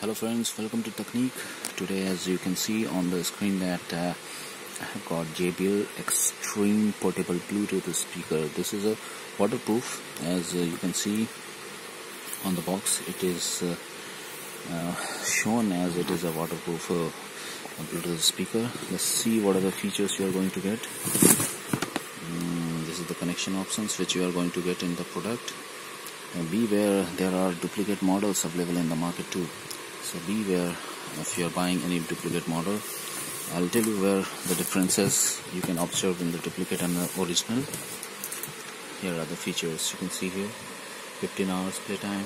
Hello friends, welcome to Technique. Today, as you can see on the screen, that I have got JBL Xtreme Portable Bluetooth Speaker. This is a waterproof. As you can see on the box, it is shown as it is a waterproof Bluetooth speaker. Let's see what are the features you are going to get. This is the connection options which you are going to get in the product. Beware, there are duplicate models available in the market too. So beware if you are buying any duplicate model. I'll tell you where the differences you can observe in the duplicate and the original. Here are the features you can see here. 15 hours playtime,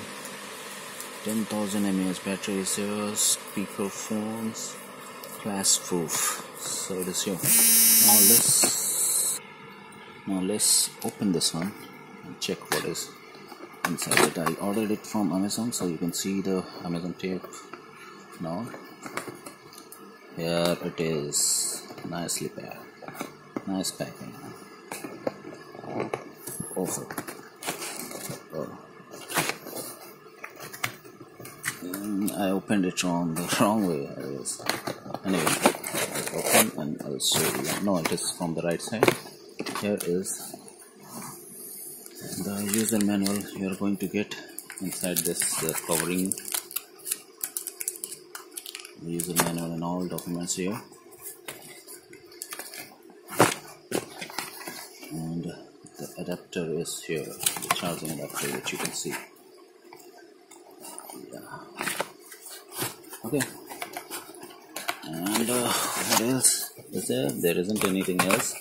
10,000 mAh battery is here, speaker phones, glass proof. So it is here. Now let's open this one and check what is inside it. I ordered it from Amazon, so you can see the Amazon tape. Now here it is, nicely packed, nice packing. Awesome. I opened it on the wrong way. Anyway, let's open and I'll show you. No, it is from the right side. Here is the user manual you are going to get inside this covering. The user manual and all documents here, and the adapter is here, the charging adapter which you can see. Okay, and what else is there? There isn't anything else.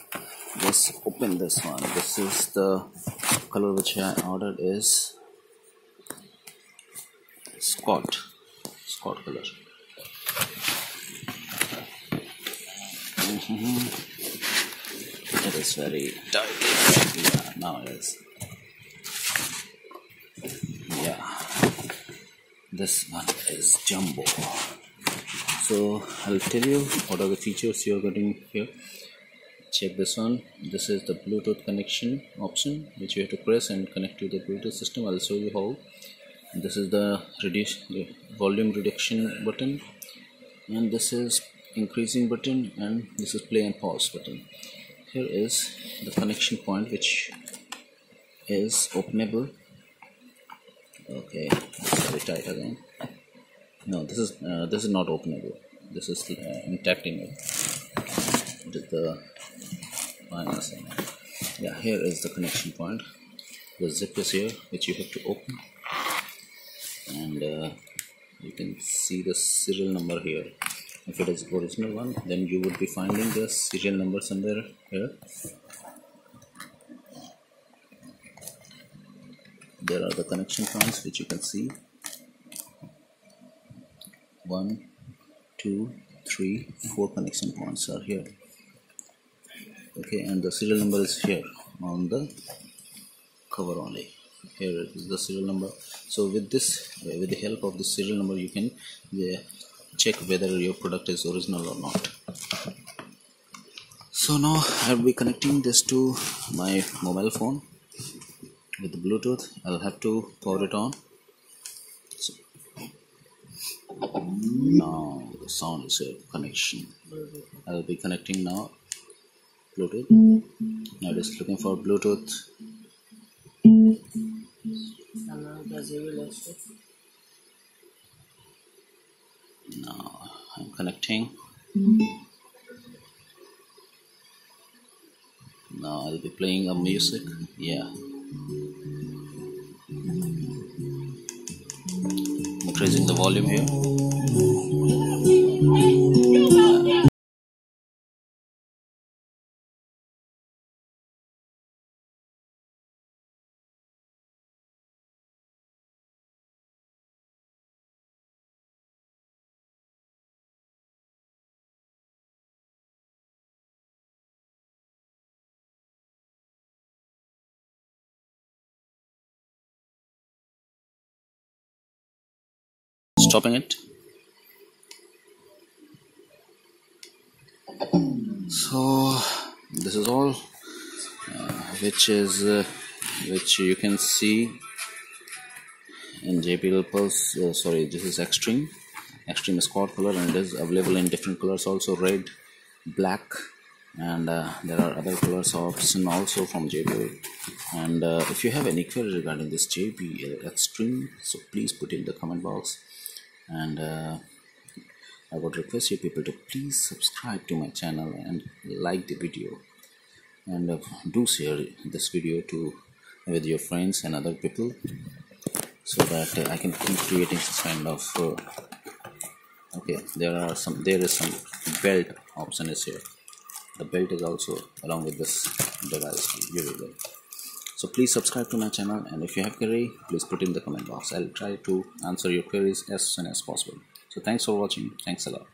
Just open this one. This is the color which I ordered, is Scott color. It is very tight. Yeah, now it is. Yeah, this one is jumbo. So I'll tell you what are the features you are getting here. Check this one. This is the Bluetooth connection option which you have to press and connect to the Bluetooth system. I'll show you how. This is the volume reduction button, and this is increasing button, and this is play and pause button. Here is the connection point which is openable. Okay, it's very tight again. No, this is not openable. This is intact in it. It is the minus. Yeah, here is the connection point. The zip is here which you have to open, and you can see the serial number here. If it is original one, then you would be finding the serial number somewhere here. There are the connection points which you can see. 1, 2, 3, 4 connection points are here. Okay, and the serial number is here on the cover only. Here is the serial number. So with this, with the help of the serial number, you can check whether your product is original or not. So now I'll be connecting this to my mobile phone with the Bluetooth. I'll have to power it on. So now the sound is a connection. I'll be connecting now Bluetooth. Now it is looking for Bluetooth. Now I'm connecting. Now I'll be playing a music. Yeah, increasing the volume here. Stopping it. So this is all which you can see in JBL Pulse. Sorry, this is Xtreme. Xtreme Squad color, and it is available in different colors also, red, black, and there are other colors option also from JBL. And if you have any query regarding this JBL Xtreme, so please put in the comment box. And I would request you people to please subscribe to my channel and like the video, and do share this video to with your friends and other people, so that I can keep creating this kind of okay. There is some belt option is here. The belt is also along with this device usable. So please subscribe to my channel, and if you have query, please put in the comment box. I'll try to answer your queries as soon as possible. So thanks for watching. Thanks a lot.